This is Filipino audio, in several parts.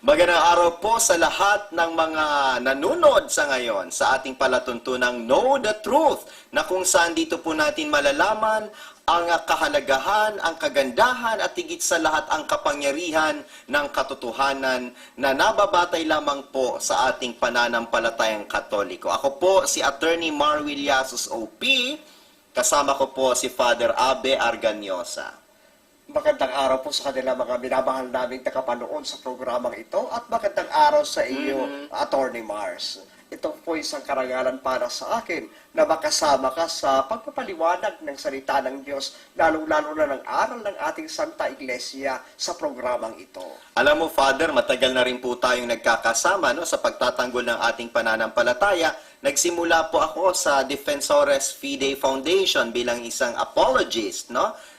Magandang araw po sa lahat ng mga nanunod sa ngayon sa ating palatuntunang Know the Truth, na kung saan dito po natin malalaman ang kahalagahan, ang kagandahan at higit sa lahat ang kapangyarihan ng katotohanan na nababatay lamang po sa ating pananampalatayang Katoliko. Ako po si Attorney Marwil Yasus OP, kasama ko po si Father Abe Arganyosa. Magandang araw po sa kanila mga minamahal naming nakapanood sa programang ito at magandang araw sa iyo, Attorney Mars. Ito po isang karangalan para sa akin na makasama ka sa pagpapaliwanag ng salita ng Diyos, lalong-lalo na ng aral ng ating Santa Iglesia sa programang ito. Alam mo, Father, matagal na rin po tayong nagkakasama sa pagtatanggol ng ating pananampalataya. Nagsimula po ako sa Defensores Fidei Foundation bilang isang apologist,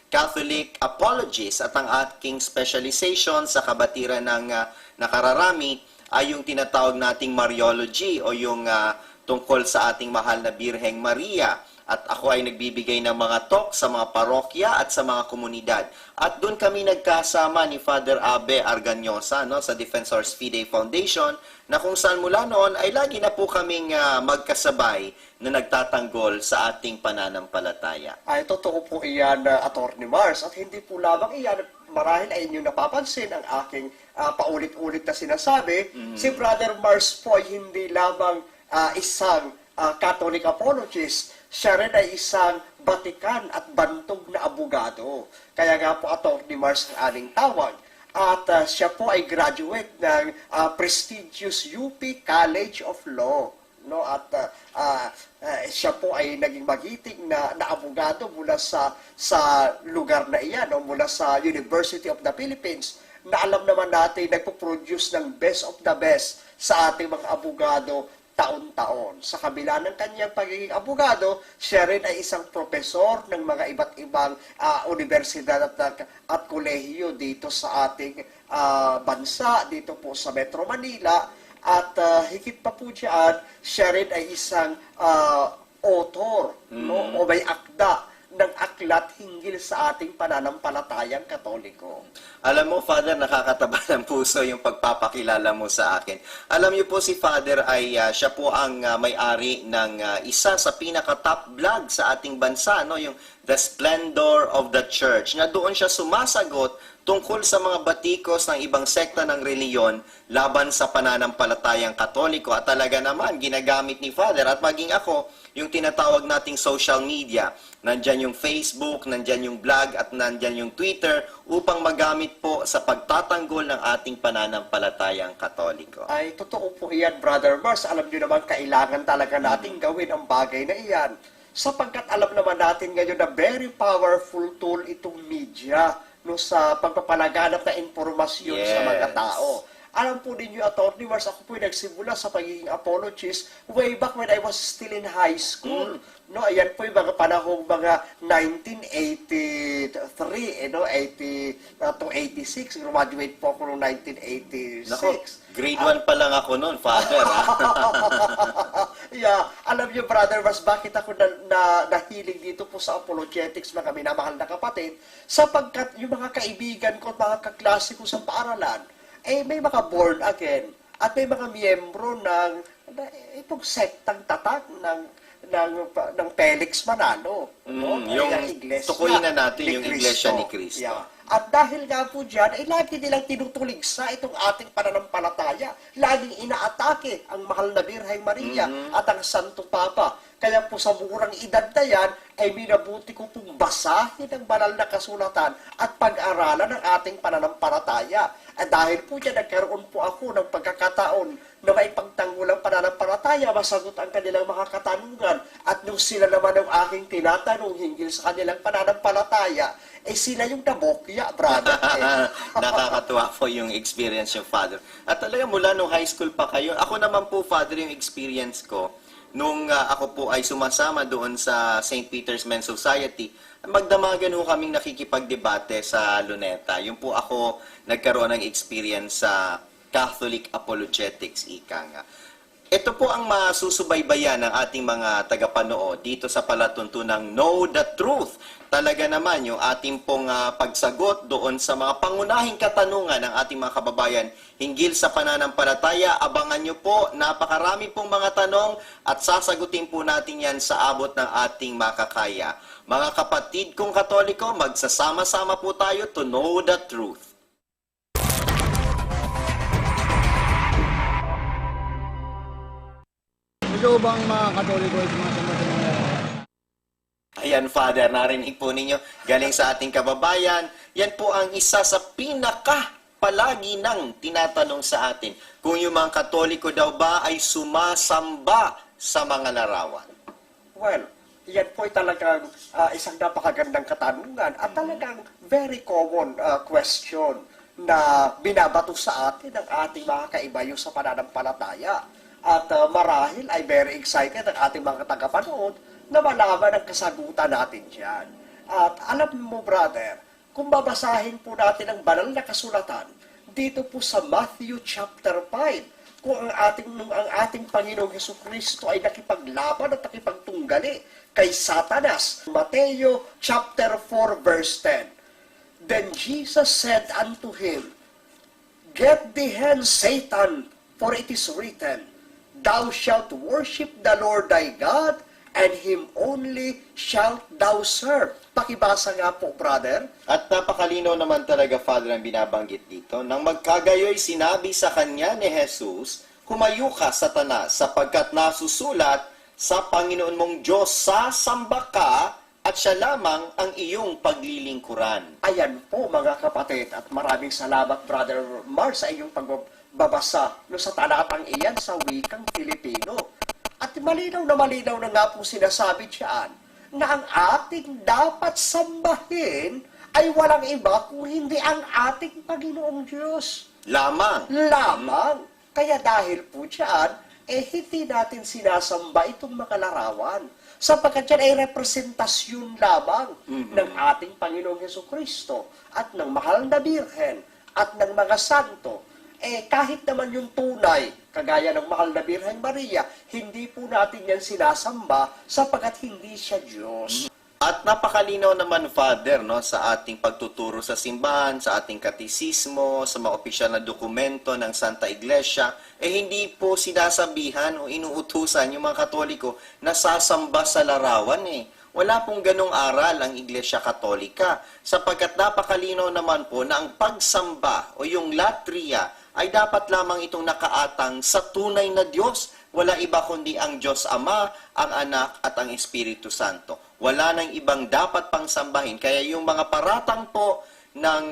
Catholic apologist, at ang aking specialization sa kabatiran ng nakararami ay yung tinatawag nating Mariology o yung tungkol sa ating mahal na Birheng Maria. At ako ay nagbibigay ng mga talk sa mga parokya at sa mga komunidad. At doon kami nagkasama ni Father Abe Arganyosa sa Defensores Fidei Foundation, na kung saan mula noon ay lagi na po kaming magkasabay na nagtatanggol sa ating pananampalataya. Ay, totoo po iyan, Attorney Mars. At hindi po lamang iyan, marahil ay inyong napapansin ang aking paulit-ulit na sinasabi. Si Brother Mars po ay hindi lamang isang Catholic apologist, siya rin ay isang batikan at bantog na abogado. Kaya nga po Attorney Mars ang aling tawag. At siya po ay graduate ng prestigious UP College of Law. At siya po ay naging magiting na abogado mula sa lugar na iyan, mula sa University of the Philippines, na alam naman natin nagpo-produce ng best of the best sa ating mga abogado taon-taon. Sa kabila ng kanyang pagiging abogado, siya rin ay isang profesor ng mga iba't ibang universidad at kolehiyo dito sa ating bansa, dito po sa Metro Manila. At higit pa po dyan, siya rin ay isang author o may akda ng aklat hinggil sa ating pananampalatayang Katoliko. Alam mo, Father, nakakataba ng puso yung pagpapakilala mo sa akin. Alam niyo po, si Father ay siya po ang may-ari ng isa sa pinaka-top vlog sa ating bansa, yung The Splendor of the Church, na doon siya sumasagot tungkol sa mga batikos ng ibang sekta ng reliyon laban sa pananampalatayang Katoliko. At talaga naman, ginagamit ni Father at maging ako yung tinatawag nating social media. Nandyan yung Facebook, nandyan yung blog, at nandyan yung Twitter upang magamit po sa pagtatanggol ng ating pananampalatayang Katoliko. Ay, totoo po iyan, Brother Mars. Alam niyo naman, kailangan talaga natin gawin ang bagay na iyan. Sapagkat alam naman natin ngayon na very powerful tool itong media sa pagpapalaganap na informasyon sa mga tao. Alam po ninyo, Attorney Mars, ako po nagsimula sa pagiging apologist way back when I was still in high school. Ayan po yung mga panahong mga 1983, 80 to 86. Graduate po ako noong 1986. Nako, grade 1 pa lang ako noon, Father. Yeah, alam niyo, Brother Mars, bakit ako nahilig dito po sa apologetics, mga minamahal na kapatid? Sapagkat yung mga kaibigan ko at mga kaklase ko sa paaralan, may mga born again at may mga miyembro ng itong sektang tatak ng Felix Manalo. Yung tukuyin na natin yung Iglesia ni Cristo. Yeah. At dahil nga po dyan, lagi nilang tinutuligsa itong ating pananampalataya. Laging inaatake ang mahal na Birheng Maria at ang Santo Papa. Kaya po sa murang edad na yan, ay minabuti ko pong basahin ang banal na kasulatan at pag-aralan ng ating pananampalataya. At dahil po dyan, nagkaroon po ako ng pagkakataon na may pagtanggol ang pananampalataya, masagot ang kanilang mga katanungan. At nung sila naman ang aking tinatanong hinggil sa kanilang pananampalataya, sila yung nabokya, brother. Nakakatuwa po yung experience yung Father. At talaga mula nung high school pa kayo, ako naman po, Father, yung experience ko, nung ako po ay sumasama doon sa St. Peter's Men's Society, magdamagan ho kaming nakikipagdebate sa Luneta. Yung po ako nagkaroon ng experience sa Catholic apologetics, ika nga. Ito po ang masusubaybayan ng ating mga tagapanood dito sa palatuntunang Know the Truth. Talaga naman yung ating pong pagsagot doon sa mga pangunahing katanungan ng ating mga kababayan hinggil sa pananampalataya. Abangan nyo po, napakarami pong mga tanong at sasagutin po natin yan sa abot ng ating makakaya. Mga kapatid kong Katoliko, magsasama-sama po tayo to know the truth. Ikaw bang mga Katoliko ay sumasamba sa mga Ayan, Father, narinig po ninyo galing sa ating kababayan. Yan po ang isa sa palagi nang tinatanong sa atin kung yung mga Katoliko daw ba ay sumasamba sa mga larawan. Well, yan po ay talagang isang napakagandang katanungan at talagang very common question na binabato sa atin ng ating mga kaibayo sa pananampalataya. At marahil ay very excited ang ating mga tagapanood na malaman ang kasagutan natin dyan. At alam mo, brother, kung babasahin po natin ang banal na kasulatan, dito po sa Matthew chapter 5, kung ang ating Panginoong Hesukristo ay nakipaglaban at nakipagtunggali kay Satanas. Mateo chapter 4 verse 10. Then Jesus said unto him, Get thee hence, Satan, for it is written, Thou shalt worship the Lord thy God, and Him only shalt thou serve. Pakibasa nga po, brother. At napakalinaw naman talaga, Father, ang binabanggit dito. Nang magkagayoy sinabi sa kanya ni Jesus, Humayo ka, Satanas, sapagkat nasusulat, sa Panginoon mong Diyos sasamba ka, at siya lamang ang iyong paglilingkuran. Ayan po, mga kapatid, at maraming salamat, Brother Mar, sa iyong pagbabasa sa talatang iyan sa wikang Filipino. At malinaw na nga po sinasabi diyan na ang ating dapat sambahin ay walang iba kung hindi ang ating Panginoong Diyos. Lamang. Kaya dahil po diyan, hindi natin sinasamba itong mga larawan. Sapagkat yan ay representasyon lamang ng ating Panginoong Hesukristo at ng mahal na Birhen at ng mga santo. Kahit naman yung tunay, kagaya ng mahal na Birhen Maria, hindi po natin yan sinasamba sapagkat hindi siya Diyos. At napakalinaw naman, Father, no, sa ating pagtuturo sa simbahan, sa ating katisismo, sa mga opisyal na dokumento ng Santa Iglesia, hindi po sinasabihan o inuutusan yung mga Katoliko na sasamba sa larawan Wala pong ganong aral ang Iglesia Katolika, sapagkat napakalinaw naman po na ang pagsamba o yung latria ay dapat lamang itong nakaatang sa tunay na Diyos. Wala iba kundi ang Diyos Ama, ang Anak at ang Espiritu Santo. Wala nang ibang dapat pang sambahin. Kaya yung mga paratang po ng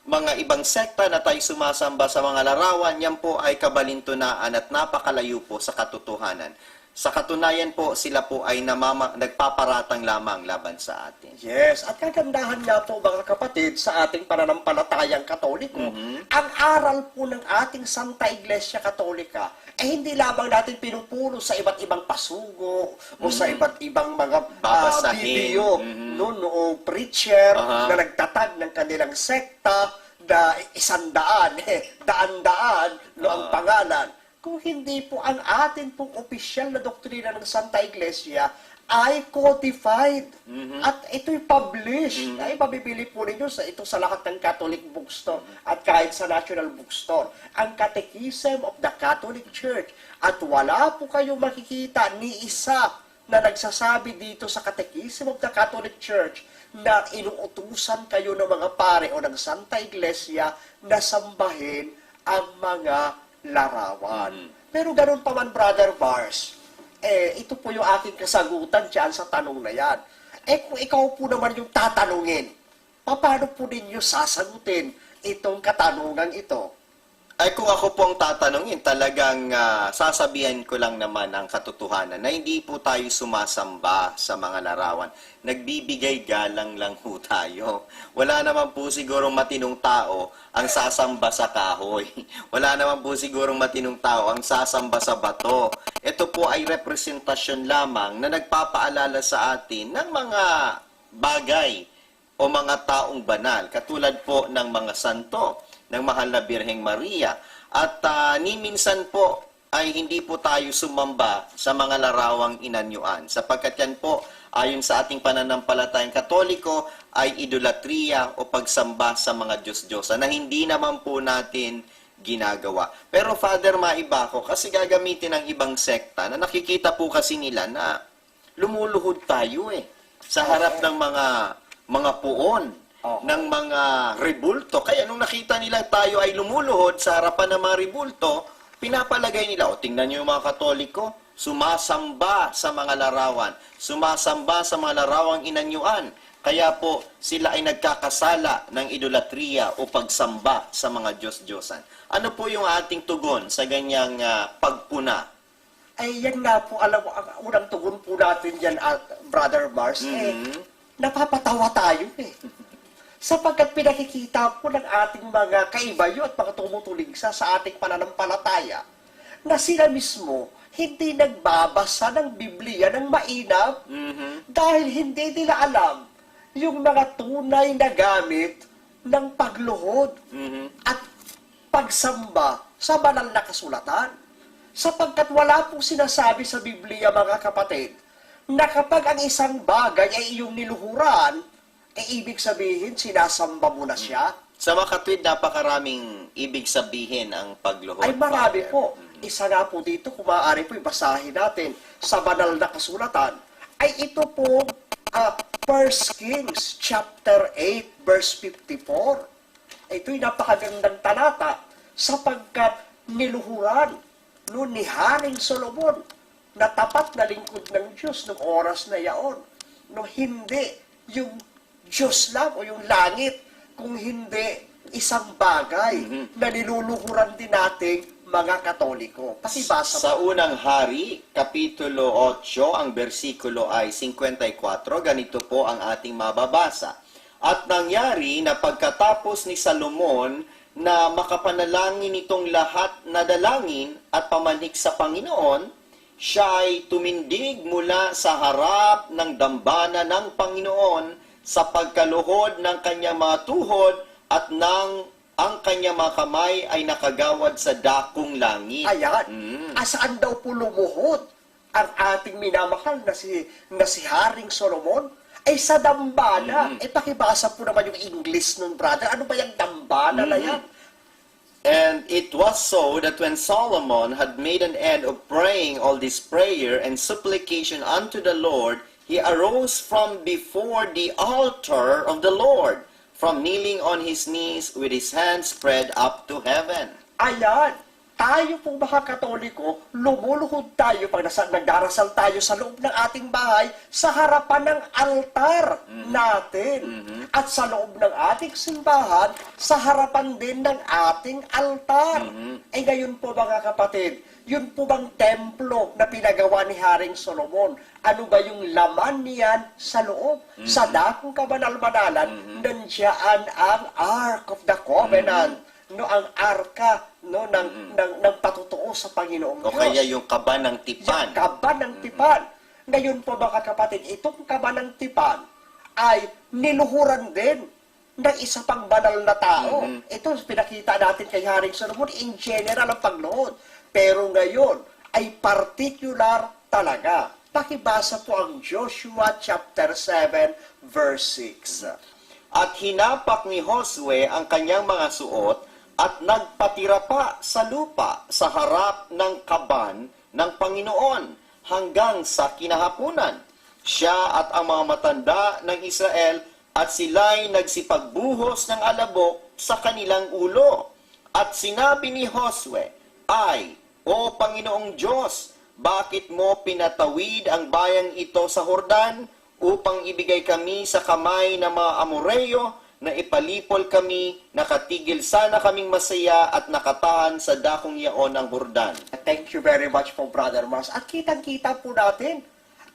mga ibang sekta na tayo sumasamba sa mga larawan, yan po ay kabalintunaan at napakalayo po sa katotohanan. Sa katunayan po, sila po ay nagpaparatang lamang laban sa atin. Yes, at kagandahan nga po mga kapatid sa ating pananampalatayang Katoliko, ang aral po ng ating Santa Iglesia Katolika hindi lamang natin pinupuro sa iba't ibang pasugo o sa iba't ibang mga video o preacher na nagtatag ng kanilang sekta na 100, daan-daan ang pangalan. Kung hindi po ang atin pong opisyal na doktrina ng Santa Iglesia ay codified at ito'y published. Ay mabibili po ninyo sa lahat ng Catholic bookstore at kahit sa National Bookstore. Ang Catechism of the Catholic Church. At wala po kayong makikita ni isa na nagsasabi dito sa Catechism of the Catholic Church na inuutusan kayo ng mga pare o ng Santa Iglesia na sambahin ang mga larawan. Pero ganun pa man, Brother Bars, ito po yung aking kasagutan dyan sa tanong na yan. Kung ikaw po naman yung tatanungin, paano po ninyo sasagutin itong katanungan ito? Ay kung ako po ang tatanungin, talagang sasabihan ko lang naman ang katotohanan na hindi po tayo sumasamba sa mga larawan. Nagbibigay galang lang po tayo. Wala naman po sigurong matinong tao ang sasamba sa kahoy. Wala naman po sigurong matinong tao ang sasamba sa bato. Ito po ay representasyon lamang na nagpapaalala sa atin ng mga bagay o mga taong banal, katulad po ng mga santo, ng mahal na Birheng Maria. At ni minsan po ay hindi po tayo sumamba sa mga larawang inanyuan. Sapagkat yan po, ayon sa ating pananampalatayang Katoliko, ay idolatriya o pagsamba sa mga Diyos-Diyosan na hindi naman po natin ginagawa. Pero Father, maiba ko kasi gagamitin ng ibang sekta na nakikita po kasi nila na lumuluhod tayo sa harap ng mga puon, ng mga rebulto. Kaya nung nakita nila tayo ay lumuluhod sa harapan ng mga rebulto, pinapalagay nila, o tingnan nyo yung mga Katoliko, sumasamba sa mga larawan, sumasamba sa mga larawang inanyuan. Kaya po sila ay nagkakasala ng idolatriya o pagsamba sa mga Diyos-Diyosan. Ano po yung ating tugon sa ganyang pagpuna? Ay, yan nga po, alam mo, ang unang tugon po natin yan, Brother Mars, napapatawa tayo sapagkat pinakikita po ng ating mga kaibayo at mga tumutuligsa sa ating pananampalataya na sila mismo hindi nagbabasa ng Biblia ng mainam dahil hindi nila alam yung mga tunay na gamit ng pagluhod at pagsamba sa banal na kasulatan. Sapagkat wala pong sinasabi sa Biblia, mga kapatid, na kapag ang isang bagay ay iyong niluhuran, ibig sabihin, sinasamba mo na siya. Sa makatwid, napakaraming ibig sabihin ang pagluhod. Ay marami Father. po. Isa nga po dito, kung maaari po ibasahin natin sa banal na kasulatan, ay ito po 1 Kings chapter 8 verse 54. Ito'y napakagandang talata sapagkat niluhuran ni Haring Solomon na tapat na lingkod ng Diyos ng oras na yaon. No, hindi yung Diyos lang o yung langit, kung hindi isang bagay na niluluhuran din nating mga Katoliko. Pakibasa Sa unang hari, Kapitulo 8, ang bersikulo ay 54, ganito po ang ating mababasa. At nangyari na pagkatapos ni Salomon na makapanalangin itong lahat na dalangin at pamanik sa Panginoon, siya ay tumindig mula sa harap ng dambana ng Panginoon sa pagkaluhod ng kanyang mga tuhod at ang kanyang mga kamay ay nakagawad sa dakong langit. Ayan. Asaan daw po lumuhod ang ating minamahal na si Haring Solomon? Ay sa dambana. Pakibasa po naman yung English nun, brother. Ano ba yung dambana na yan? And it was so that when Solomon had made an end of praying all this prayer and supplication unto the Lord, he arose from before the altar of the Lord, from kneeling on his knees with his hands spread up to heaven. Ayan. Tayo pong mga Katoliko, lumuluhod tayo pag nagdarasal tayo sa loob ng ating bahay sa harapan ng altar natin. At sa loob ng ating simbahan, sa harapan din ng ating altar. Ay ngayon po mga kapatid, yun po bang templo na pinagawa ni Haring Solomon? Ano ba yung laman niyan sa loob? Sa dakong kabanal-banalan, nandiyan ang Ark of the Covenant. Ang arka ng patutuo sa Panginoong O Diyos. kaya yung kaba ng tipan. Yung kaba ng tipan. Ngayon po mga kapatid, itong kaba ng tipan ay niluhuran din ng isa pang banal na tao. Ito, pinakita natin kay Haring Solomon, in general ang pagluhod. Pero ngayon, ay particular talaga. Pakibasa po ang Joshua chapter 7, verse 6. At hinapak ni Josue ang kanyang mga suot at nagpatira pa sa lupa sa harap ng kaban ng Panginoon hanggang sa kinahapunan. Siya at ang mga matanda ng Israel at sila'y nagsipagbuhos ng alabok sa kanilang ulo. At sinabi ni Josue, ay, O Panginoong Diyos, bakit mo pinatawid ang bayang ito sa Jordan upang ibigay kami sa kamay ng mga Amoreyo na ipalipol kami, nakatigil sana kaming masaya at nakatahan sa dakong yaon ng Jordan. Thank you very much po, Brother Mars. At kitang-kita po natin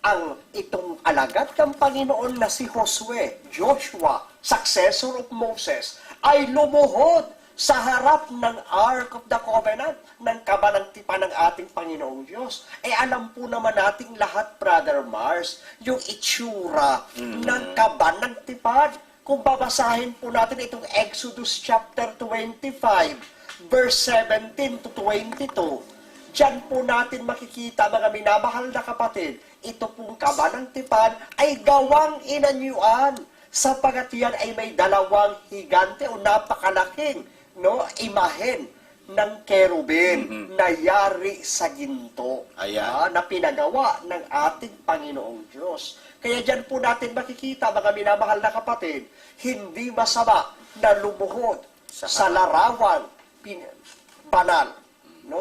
ang itong alagad ng Panginoon na si Josue, Joshua, successor of Moses, ay lumuhod sa harap ng Ark of the Covenant, ng kabanang tipan ng ating Panginoong Diyos. Alam po naman nating lahat, Brother Mars, yung itsura ng kabanang tipan. Kung babasahin po natin itong Exodus chapter 25, verse 17 to 22, Diyan po natin makikita, mga minamahal na kapatid, ito pong kaba ng tipan ay gawang inanyuan sapagat yan ay may dalawang higante o napakalaking imahen ng kerubin na yari sa ginto Ayan. na pinagawa ng ating Panginoong Diyos. Kaya dyan po natin makikita, mga minamahal na kapatid, hindi masama na lumuhod sa larawan banal,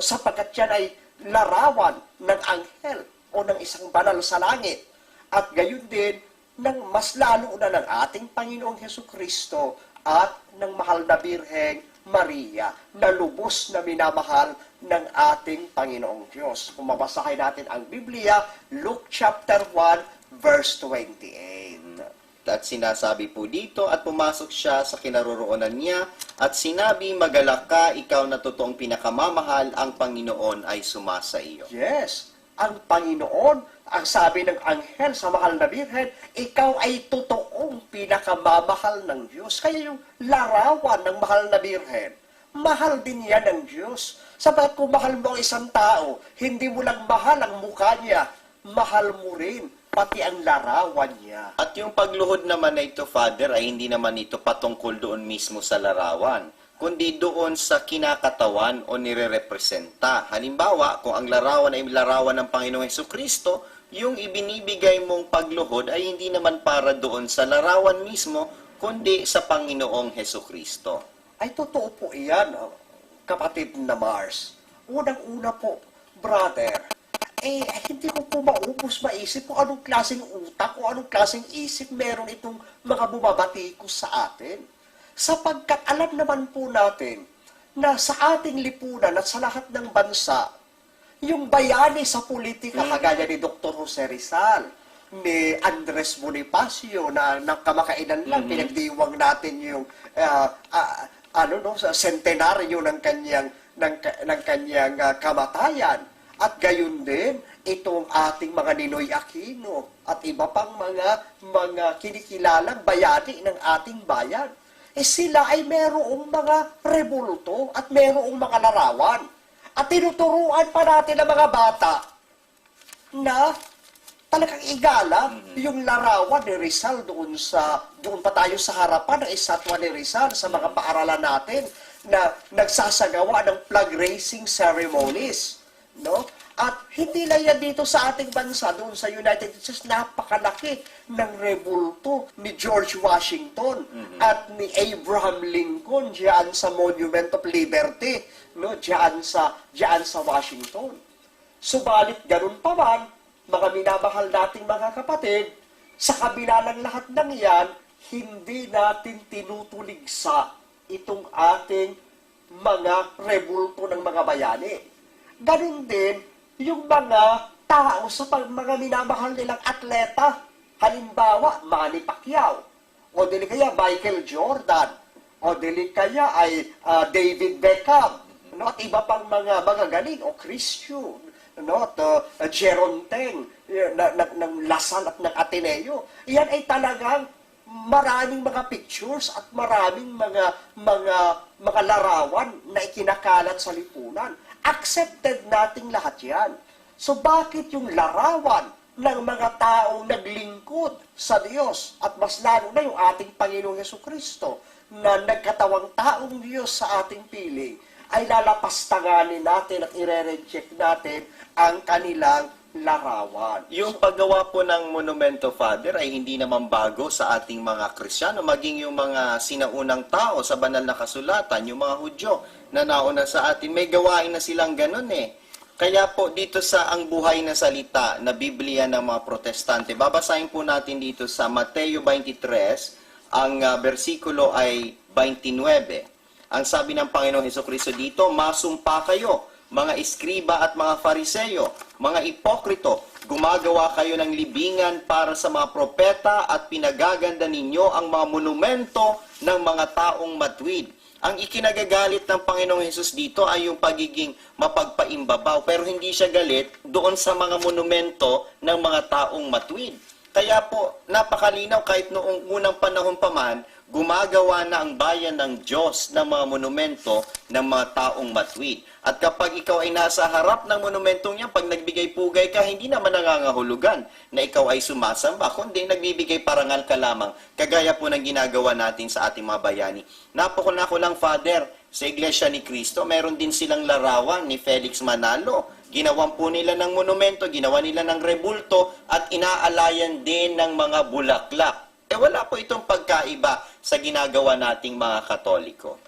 sapagkat yan ay larawan ng anghel o ng isang banal sa langit. At gayon din, ng mas lalo na ng ating Panginoong Hesukristo at ng mahal na Birheng Maria na lubos na minamahal ng ating Panginoong Diyos. Kung mabasahin natin ang Biblia, Luke chapter 1, verse 28. At sinasabi po dito, at pumasok siya sa kinaroroonan niya, at sinabi, magalak ka, ikaw na totoong pinakamamahal, ang Panginoon ay sumasa iyo. Yes, ang Panginoon, ang sabi ng anghel sa mahal na Birhen, ikaw ay totoong pinakamamahal ng Diyos. Kaya yung larawan ng mahal na Birhen, mahal din yan ng Diyos. Sapagat kung mahal mo ang isang tao, hindi mo lang mahal ang mukha niya, mahal mo rin pati ang larawan niya. At yung pagluhod naman na ito, Father, ay hindi naman ito patungkol doon mismo sa larawan, kundi doon sa kinakatawan o nire-representa. Halimbawa, kung ang larawan ay larawan ng Panginoong Hesukristo, yung ibinibigay mong pagluhod ay hindi naman para doon sa larawan mismo, kundi sa Panginoong Hesukristo. Ay totoo po iyan, kapatid na Mars. Unang-una po, brother, hindi ko po maisip kung anong klaseng utak o anong klaseng isip meron itong mga bumabati ko sa atin. Sapagkat alam naman po natin na sa ating lipunan at sa lahat ng bansa, yung bayani sa politika, kagaya ni Dr. Jose Rizal, ni Andres Bonifacio, na kamakailan lang, pinagdiwang natin yung sa centenaryo ng kanyang kamatayan. At gayon din, itong ating mga Ninoy Aquino at iba pang mga kinikilalang bayani ng ating bayan. Sila ay merong mga rebulto at merong mga larawan. At tinuturuan pa natin ang mga bata na talagang igalang yung larawan ni Rizal doon pa tayo sa harapan ng estatwa ni Rizal sa mga paaralan natin na nagsasagawa ng flag raising ceremonies. At hindi lang yan dito sa ating bansa, doon sa United States, napakalaki ng rebulto ni George Washington at ni Abraham Lincoln diyan sa Monument of Liberty, diyan sa Washington. Subalit ganun pa man, mga minamahal nating mga kapatid, sa kabila ng lahat ng yan, hindi natin tinutuligsa itong ating mga rebulto ng mga bayani. Ganun din, yung mga tao sa mga minamahal nilang atleta, halimbawa, Manny Pacquiao, o dili kaya Michael Jordan, o dili kaya ay David Beckham, at iba pang mga galing, o Christian, Jeron Teng, ng Lasal at ng Ateneo. Yan ay talagang maraming mga pictures at maraming mga larawan na ikinakalat sa lipunan. Accepted nating lahat yan. So bakit yung larawan ng mga taong naglingkod sa Diyos at mas lalo na yung ating Panginoong Hesukristo na nagkatawang taong Diyos sa ating piling ay lalapastanganin natin at ire-reject natin ang kanilang larawan. Yung paggawa po ng monumento, Father, ay hindi naman bago sa ating mga Kristiyano, maging yung mga sinaunang tao sa banal na kasulatan, yung mga Hudyo na nauna sa atin, may gawain na silang ganun eh. Kaya po dito sa ang buhay na salita na Biblia ng mga Protestante, babasahin po natin dito sa Mateo 23, ang versikulo ay 29. Ang sabi ng Panginoong Hesukristo dito, masumpa kayo, mga iskriba at mga fariseyo, mga ipokrito, gumagawa kayo ng libingan para sa mga propeta at pinagaganda ninyo ang mga monumento ng mga taong matuwid. Ang ikinagagalit ng Panginoong Hesus dito ay yung pagiging mapagpaimbabaw, pero hindi siya galit doon sa mga monumento ng mga taong matuwid. Kaya po, napakalinaw kahit noong unang panahon pa man, gumagawa na ang bayan ng Diyos ng mga monumento ng mga taong matuwid. At kapag ikaw ay nasa harap ng monumentong yan, pag nagbigay pugay ka, hindi naman nangangahulugan na ikaw ay sumasamba, kundi nagbibigay parangal ka lamang, kagaya po ng ginagawa natin sa ating mga bayani. Napakuna ko lang, Father, sa Iglesia ni Cristo, meron din silang larawan ni Felix Manalo. Ginawan po nila ng monumento, ginawa nila ng rebulto, at inaalayan din ng mga bulaklak. Wala po itong pagkaiba sa ginagawa nating mga Katoliko.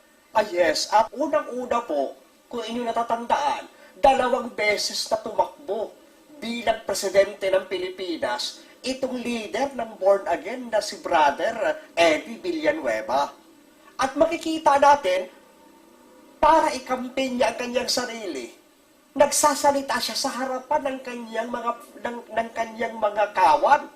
Yes, at unang-una po, kung inyo natatandaan, 2 beses na tumakbo bilang presidente ng Pilipinas itong leader ng born again na si Brother Eddie Villanueva. At makikita natin, para ikampen niya ang kanyang sarili, nagsasalita siya sa harapan ng kanyang mga kawan.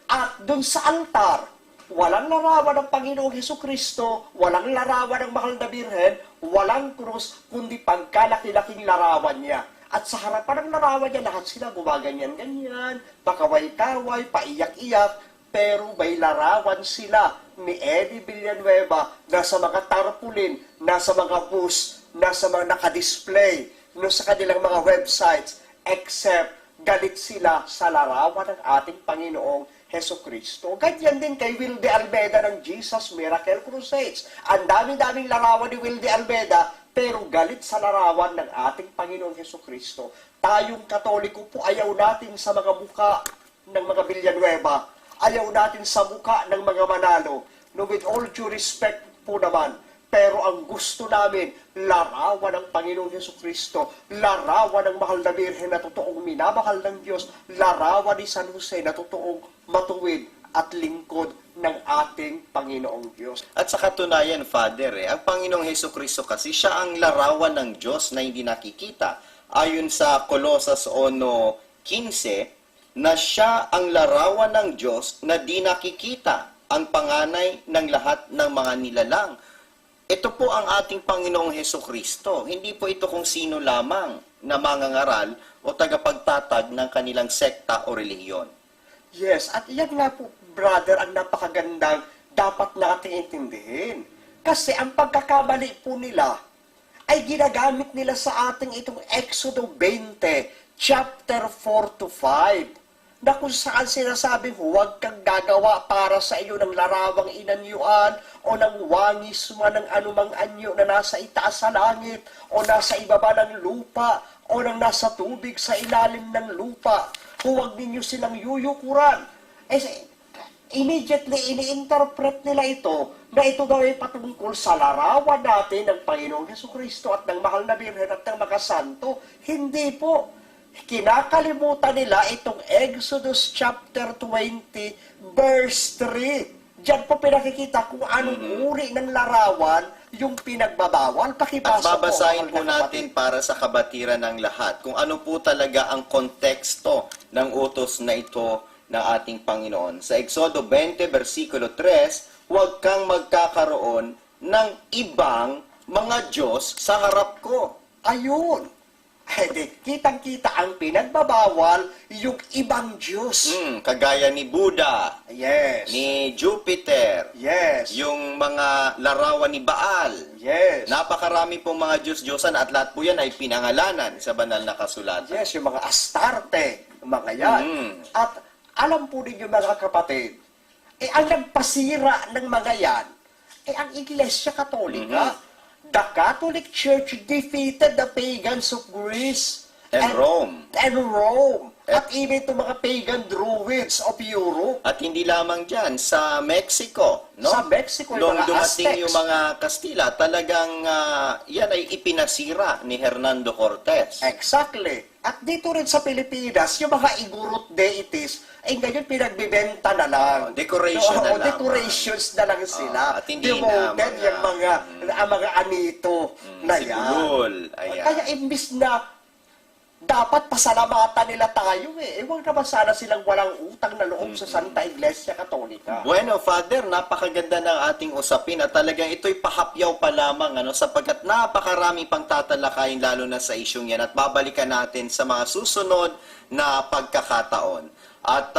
At dun sa altar, walang larawan ng Panginoong Hesukristo, walang larawan ng Mahal na Birhen, walang krus, kundi pagkalaki-laking larawan niya. At sa harapan ng larawan niya, lahat sila gumaganyan-ganyan, pakaway-kaway, paiyak-iyak, pero may larawan sila ni Eddie Villanueva nasa mga tarpaulin, nasa mga bus, nasa mga nakadisplay, sa kanilang mga websites, except galit sila sa larawan ng ating Panginoong Hesukristo. Ganyan din kay Wilde Almeida ng Jesus Miracle Crusades. Ang dami-daming larawan ni Wilde Almeida, pero galit sa larawan ng ating Panginoong Hesukristo. Tayong Katoliko po, ayaw natin sa mga muka ng mga Villanueva, ayaw natin sa muka ng mga Manalo. No, with all due respect po naman, pero ang gusto namin, larawan ng Panginoong Hesukristo, larawan ng Mahal na Birhen na totoong minamahal ng Diyos, larawan ni San Jose na totoong matuwid at lingkod ng ating Panginoong Diyos. At sa katunayan, Father, ang Panginoong Hesukristo kasi siya ang larawan ng Diyos na hindi nakikita. Ayon sa Colosas 1:15, na siya ang larawan ng Diyos na di nakikita, ang panganay ng lahat ng mga nilalang. Ito po ang ating Panginoong Hesukristo. Hindi po ito kung sino lamang na mangangaral o tagapagtatag ng kanilang sekta o relihiyon. Yes, at yan nga po, brother, ang napakagandang dapat nating intindihin. Kasi ang pagkakamali po nila ay ginagamit nila sa ating itong Exodo 20, chapter 4 to 5, na kung saan sinasabing huwag kang gagawa para sa iyo ng larawang inanyuan o ng wangis man ng anumang anyo na nasa itaas sa langit o nasa ibaba ng lupa o ng nasa tubig sa ilalim ng lupa. Huwag ninyo silang yuyukuran. Immediately, ini-interpret nila ito na ito daw ay patungkol sa larawan natin ng Panginoong Hesukristo at ng Mahal na Birhen at ng mga santo. Hindi po. Kinakalimutan nila itong Exodus chapter 20, verse 3. Diyan po pinakikita kung anong uri ng larawan yung pinagbabawal. At Pakibasa babasahin po po natin para sa kabatiran ng lahat kung ano po talaga ang konteksto ng utos na ito ng ating Panginoon. Sa Exodo 20, versikulo 3, huwag kang magkakaroon ng ibang mga Diyos sa harap ko. Ayun. Kitang-kita ang pinagbabawal yung ibang Diyos. Kagaya ni Buddha, Yes. ni Jupiter, Yes. yung mga larawan ni Baal. Yes. Napakarami pong mga Diyos-Diyosan at lahat po yan ay pinangalanan sa banal na kasulatan. Yes, yung mga Astarte, mga yan. At alam po ninyo mga kapatid, ang nagpasira ng mga yan, ang Iglesia Katolika. The Catholic Church defeated the pagans of Greece And Rome. At even itong mga pagan druids of Europe. At hindi lamang dyan, sa Mexico, no? Sa Mexico, yung Nung mga dumating Aztecs. yung mga Kastila, talagang yan ay ipinasira ni Hernando Cortez. Exactly. At dito rin sa Pilipinas, yung mga igurot deities, ay ngayon pinagbibenta na lang. Decoration na lang. Decorations na lang sila. At hindi na Devoted mga- ang mga anito na si yan. Bulol, ayan. Kaya imbis na dapat pasalamatan nila tayo huwag naman sana silang walang utang na loob sa Santa Iglesia Katolika. Bueno, Father, napakaganda ng ating usapin at talagang ito'y pahapyaw pa lamang sapagkat napakarami pang tatalakayin lalo na sa isyong yan at babalikan natin sa mga susunod na pagkakataon. At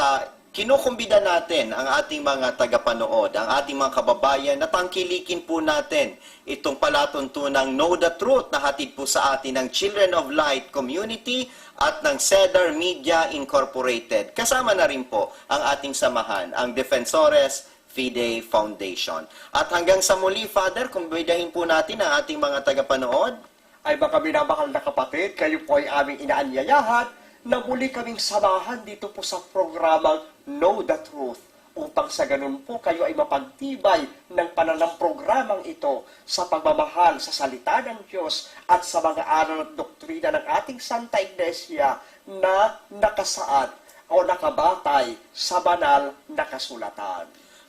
kinukumbida natin ang ating mga tagapanood, ang ating mga kababayan na tangkilikin po natin itong palatuntunang Know the Truth na hatid po sa atin ng Children of Light Community at ng Cedar Media Incorporated. Kasama na rin po ang ating samahan, ang Defensores Fidei Foundation. At hanggang sa muli, Father, kumbidahin po natin ang ating mga tagapanood. Ay mga minamahal na kapatid, kayo po ay aming inaanyayahan na muli kaming samahan dito po sa programang Know the Truth upang sa ganun po kayo ay mapagtibay ng pananang programang ito sa pagmamahal sa salita ng Diyos at sa mga aral at doktrina ng ating Santa Iglesia na nakasaad o nakabatay sa banal na kasulatan.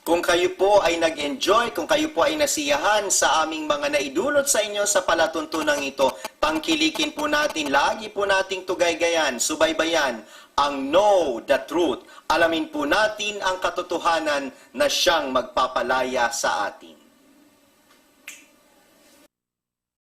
Kung kayo po ay nag-enjoy, kung kayo po ay nasiyahan sa aming mga naidulot sa inyo sa palatuntunang ito, tangkilikin po natin, lagi po nating tugaygayan, subaybayan ang Know the Truth. Alamin po natin ang katotohanan na siyang magpapalaya sa atin.